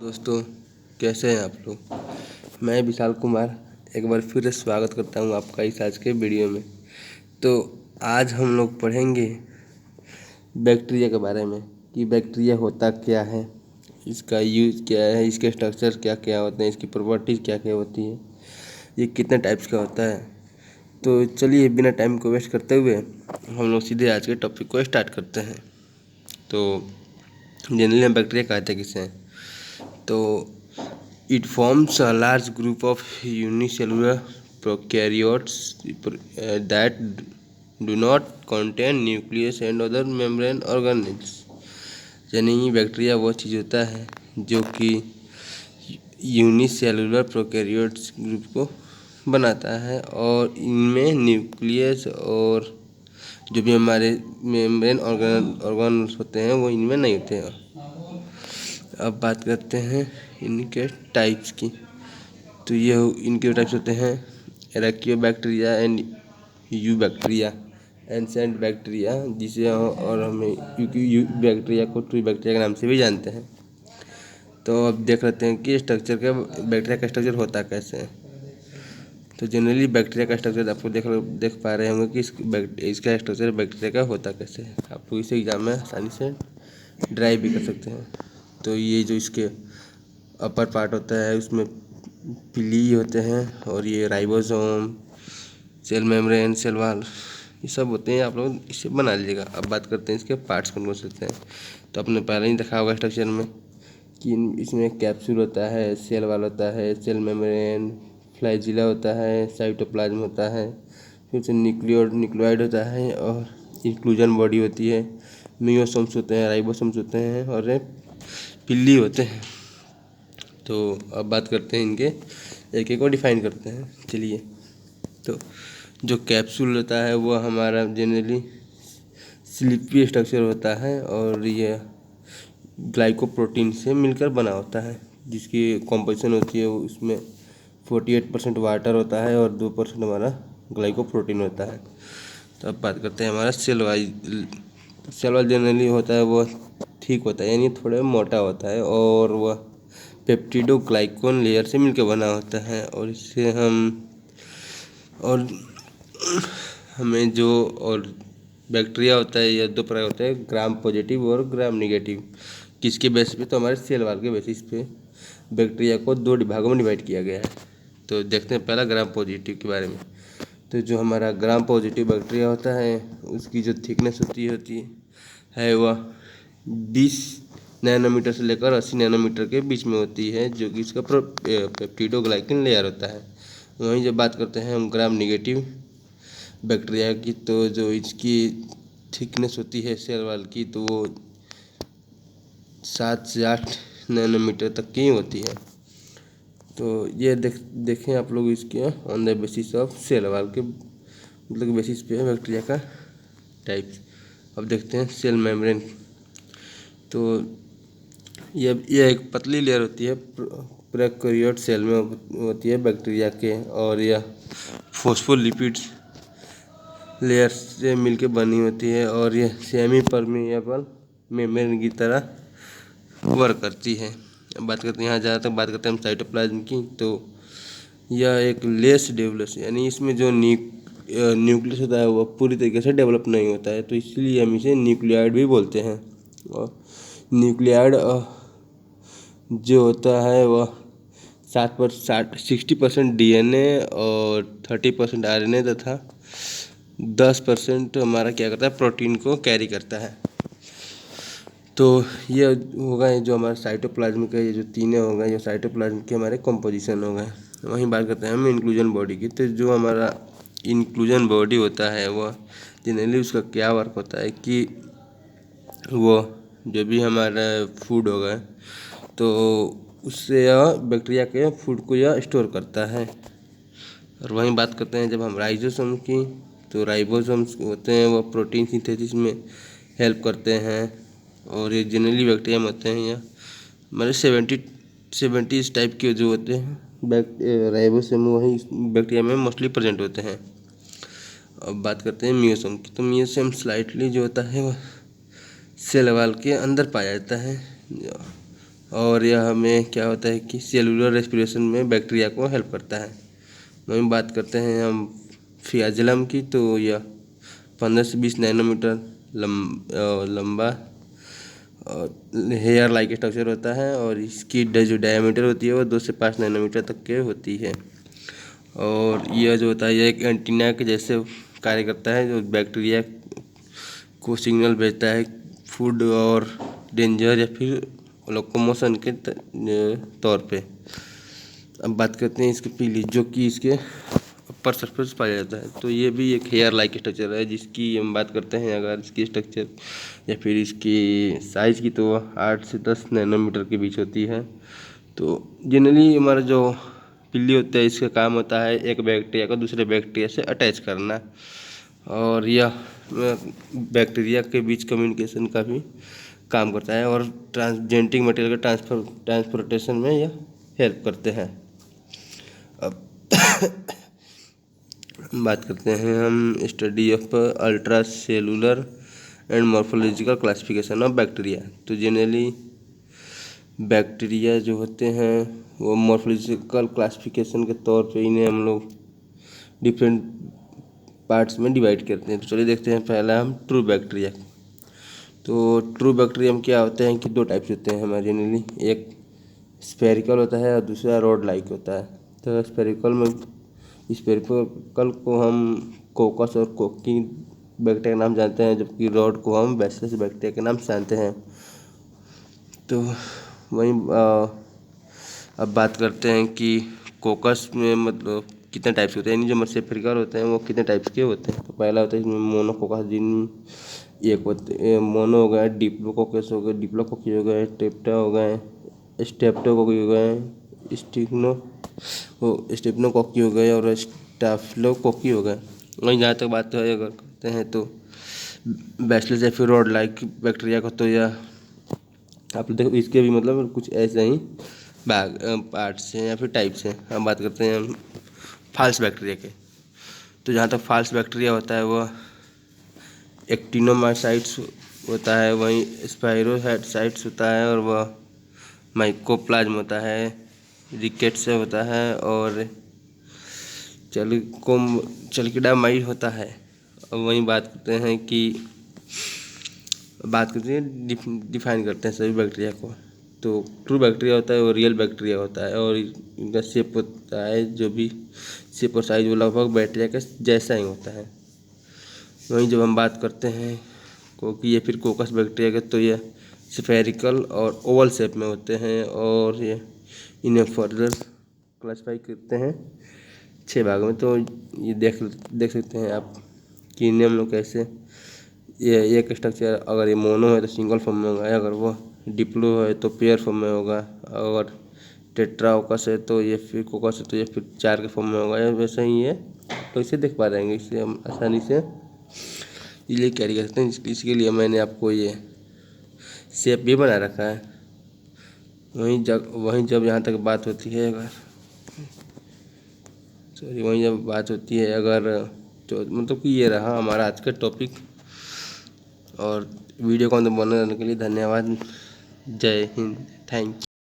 दोस्तों, कैसे हैं आप लोग। मैं विशाल कुमार एक बार फिर से स्वागत करता हूं आपका इस आज के वीडियो में। तो आज हम लोग पढ़ेंगे बैक्टीरिया के बारे में कि बैक्टीरिया होता क्या है, इसका यूज़ क्या है, इसके स्ट्रक्चर क्या क्या होते हैं, इसकी प्रॉपर्टीज़ क्या क्या होती है, ये कितने टाइप्स का होता है। तो चलिए बिना टाइम को वेस्ट करते हुए हम लोग सीधे आज के टॉपिक को स्टार्ट करते हैं। तो जनरली हम बैक्टीरिया कहते किसे हैं, तो it forms a large group of unicellular prokaryotes that do not contain nucleus and other membrane organelles। यानी बैक्टीरिया वो चीज़ होता है जो कि यूनिसेलुलर प्रोकैरियोट्स ग्रुप को बनाता है और इनमें न्यूक्लियस और जो भी हमारे मेम्ब्रेन ऑर्गन्स होते हैं वो इनमें नहीं होते हैं। अब बात करते हैं इनके टाइप्स की। तो ये इनके टाइप्स होते हैं एराकियोबैक्टीरिया एंड यूबैक्टीरिया, एंसेंट बैक्टीरिया जिसे और हमें यू बैक्टीरिया को ट्रू बैक्टीरिया के नाम से भी जानते हैं। तो अब देख लेते हैं कि स्ट्रक्चर का बैक्टीरिया का स्ट्रक्चर होता कैसे है। तो जनरली बैक्टीरिया का स्ट्रक्चर आपको देख पा रहे होंगे कि इसका स्ट्रक्चर बैक्टीरिया का होता कैसे है। आप लोग इसे एग्जाम में आसानी से ड्राइव भी कर सकते हैं। तो ये जो इसके अपर पार्ट होता है उसमें पिली होते हैं और ये ribosome, cell membrane, cell wall ये सब होते हैं। आप लोग इसे बना लीजिएगा। अब बात करते हैं इसके पार्ट्स कौन कौन से होते हैं। तो आपने पहले ही देखा होगा स्ट्रक्चर में कि इसमें कैप्सूल होता है, सेल वॉल होता है, सेल मेम्ब्रेन, फ्लैजिला होता है, साइटोप्लाज्म होता है, फिर से न्यूक्लियोइड होता है और इंक्लूजन बॉडी होती है, मियोसोम्स होते हैं, राइबोसोम्स होते हैं और पिल्ली होते हैं। तो अब बात करते हैं इनके एक एक को डिफाइन करते हैं। चलिए, तो जो कैप्सूल होता है वो हमारा जनरली स्लिपी स्ट्रक्चर होता है और ये ग्लाइकोप्रोटीन से मिलकर बना होता है, जिसकी कॉम्पोजिशन होती है उसमें 48% वाटर होता है और 2% हमारा ग्लाइकोप्रोटीन होता है। तो अब बात करते हैं हमारा सेल वाइज जनरली होता है वो ठीक होता है, यानी थोड़ा मोटा होता है और वह पेप्टिडोग्लाइकन लेयर से मिलकर बना होता है और इससे हमें जो और बैक्टीरिया होता है या दो प्रकार होता है, ग्राम पॉजिटिव और ग्राम निगेटिव। किसके बेसिस पे, तो हमारे सेल वाल के बेसिस पे बैक्टीरिया को दो भागों में डिवाइड किया गया है। तो देखते हैं पहला ग्राम पॉजिटिव के बारे में। तो जो हमारा ग्राम पॉजिटिव बैक्टीरिया होता है उसकी जो थिकनेस होती है वह 20 नैनोमीटर से लेकर 80 नैनोमीटर के बीच में होती है, जो कि इसका पेप्टिडोग्लाइकन लेयर होता है। वहीं जब बात करते हैं हम ग्राम निगेटिव बैक्टीरिया की, तो जो इसकी थिकनेस होती है सेल वाल की तो वो 7 से 8 नैनोमीटर तक की होती है। तो ये देखें आप लोग इसके on the basis of cell wall के मतलब बेसिस पे बैक्टीरिया का टाइप्स। अब देखते हैं सेल मेम्ब्रेन। तो यह एक पतली लेयर होती है प्रोकैरियोट सेल में होती है बैक्टीरिया के, और यह फॉस्फोलिपिड्स लेयर से मिलकर बनी होती है और यह सेमी परमिएबल मेम्ब्रेन की तरह वर्क करती है। अब बात करते हैं यहाँ ज़्यादातर बात करते हैं हम साइटोप्लाज्म की। तो यह एक लेस डेवलप, यानी इसमें जो न्यूक्लियस होता है वह पूरी तरीके से डेवलप नहीं होता है, तो इसलिए हम इसे न्यूक्लियाइड भी बोलते हैं। और न्यूक्लियाइड जो होता है वह 60% DNA और 30% RNA तथा 10% हमारा क्या करता है, प्रोटीन को कैरी करता है। तो ये हो गए जो हमारे साइटोप्लाज्म के, ये जो तीनों हो गए, जो साइटोप्लाज्म के हमारे कंपोजिशन हो गए। वहीं बात करते हैं हम इंक्लूजन बॉडी की। तो जो हमारा इंक्लूजन बॉडी होता है वह जनरली उसका क्या वर्क होता है कि वो जो भी हमारा फूड होगा तो उससे यह बैक्टीरिया के फूड को यह स्टोर करता है। और वहीं बात करते हैं जब हम राइबोसोम की, तो राइबोसोम्स होते हैं वह प्रोटीन सिंथेसिस में हेल्प करते हैं और ये जनरली बैक्टीरिया में होते हैं। यह हमारे 70 इस टाइप के जो होते हैं राइबोसोम वही बैक्टीरिया में मोस्टली प्रेजेंट होते हैं। अब बात करते हैं मियोसोम की। तो मियोसोम स्लाइटली जो होता है वह सेल वाल के अंदर पाया जाता है और यह हमें क्या होता है कि सेलुलर रेस्पिरेशन में बैक्टीरिया को हेल्प करता है। वहीं बात करते हैं हम फ्लाजेलम की, तो यह 15 से 20 नैनोमीटर लंबा और हेयर लाइक स्ट्रक्चर होता है, और इसकी जो डायमीटर होती है वो 2 से 5 नैनोमीटर तक के होती है। और यह जो होता है यह एक एंटीना के जैसे कार्य करता है, जो बैक्टीरिया को सिग्नल भेजता है फूड और डेंजर या फिर लोकोमोशन के तौर पे। अब बात करते हैं इसके पीली, जो कि इसके अपर सरफेस पाया जाता है। तो ये भी एक हेयर लाइक स्ट्रक्चर है, जिसकी हम बात करते हैं अगर इसकी स्ट्रक्चर या फिर इसकी साइज़ की, तो 8 से 10 नैनोमीटर के बीच होती है। तो जनरली हमारा जो पिल्ली होता है, इसका काम होता है एक बैक्टीरिया को दूसरे बैक्टीरिया से अटैच करना, और यह बैक्टीरिया के बीच कम्युनिकेशन का भी काम करता है, और जेनेटिक मटेरियल का ट्रांसपोर्टेशन में यह हेल्प करते हैं। अब बात करते हैं हम study of ultra cellular and morphological classification of bacteria. तो जनरली बैक्टीरिया जो होते हैं वो मॉर्फोलॉजिकल क्लासिफिकेशन के तौर पे इन्हें हम लोग डिफरेंट पार्ट्स में डिवाइड करते हैं। तो चलिए देखते हैं पहला हम ट्रू बैक्टीरिया। तो ट्रू बैक्टीरिया में क्या होते हैं कि 2 टाइप्स होते हैं हमारे जनरली, एक स्फेरिकल होता है और दूसरा रॉड लाइक होता है। तो स्फेरिकल को हम कोकस और कोकी बैक्टीरिया के नाम जानते हैं, जबकि रॉड को हम बैसिलस बैक्टीरिया के नाम से जानते हैं। तो वहीं अब बात करते हैं कि कोकस में मतलब कितने टाइप्स होते हैं, यानी जो स्फेरिकल होते हैं वो कितने टाइप्स के होते हैं। तो पहला होता है मोनोकोकस, जिन एक होते मोनो हो गए, डिप्लोकोकस हो गए, डिप्लोकोकी हो गए, टेप्टा हो गए, स्टेप्टोकोकी हो गए, स्टेप्नोकोकी हो गए और स्टाफिलोकोकी हो गए। वहीं जहाँ तक बात है अगर करते हैं तो बैसिलस या फिर रॉड लाइक बैक्टीरिया को, तो यह आप देखो इसके भी मतलब कुछ ऐसे ही पार्ट्स हैं या फिर टाइप्स हैं। हम बात करते हैं फाल्स बैक्टीरिया के। तो जहाँ तक फाल्स बैक्टीरिया होता है वह एक्टिनोमाइसाइट्स होता है, वहीं स्पाइरोसाइट्स होता है, और वह माइकोप्लाज्म होता है, रिकेट्स होता है, और चलिकोडामाइड होता है। और वहीं बात करते हैं डिफाइन करते हैं सभी बैक्टीरिया को। तो ट्रू बैक्टीरिया होता है वो रियल बैक्टीरिया होता है, और इनका शेप होता है जो भी शेप और साइज वो लगभग बैक्टीरिया के जैसा ही होता है। वहीं जब हम बात करते हैं कोकी या फिर कोकस बैक्टीरिया के, तो ये स्फेरिकल और ओवल शेप में होते हैं, और ये इन्हें फर्दर क्लासिफाई करते हैं 6 भागों में। तो ये देख सकते हैं आप कि इन्हें हम लोग कैसे, ये एक स्ट्रक्चर अगर ये मोनो है तो सिंगल फॉर्म में होगा, अगर वो डिप्लो है तो पेयर फॉर्म में होगा, अगर टेट्राओकस है तो ये फिर कोकस है तो ये फिर 4 के फॉर्म में होगा, या वैसे ही है। तो इसे देख पा रहेंगे, इससे हम आसानी से ये कैरी कर सकते हैं। इसके लिए मैंने आपको ये शेप भी बना रखा है। वहीं जब यहाँ तक बात होती है अगर तो मतलब कि ये रहा हमारा आज का टॉपिक, और वीडियो को बनाने के लिए धन्यवाद। जय हिंद, थैंक यू।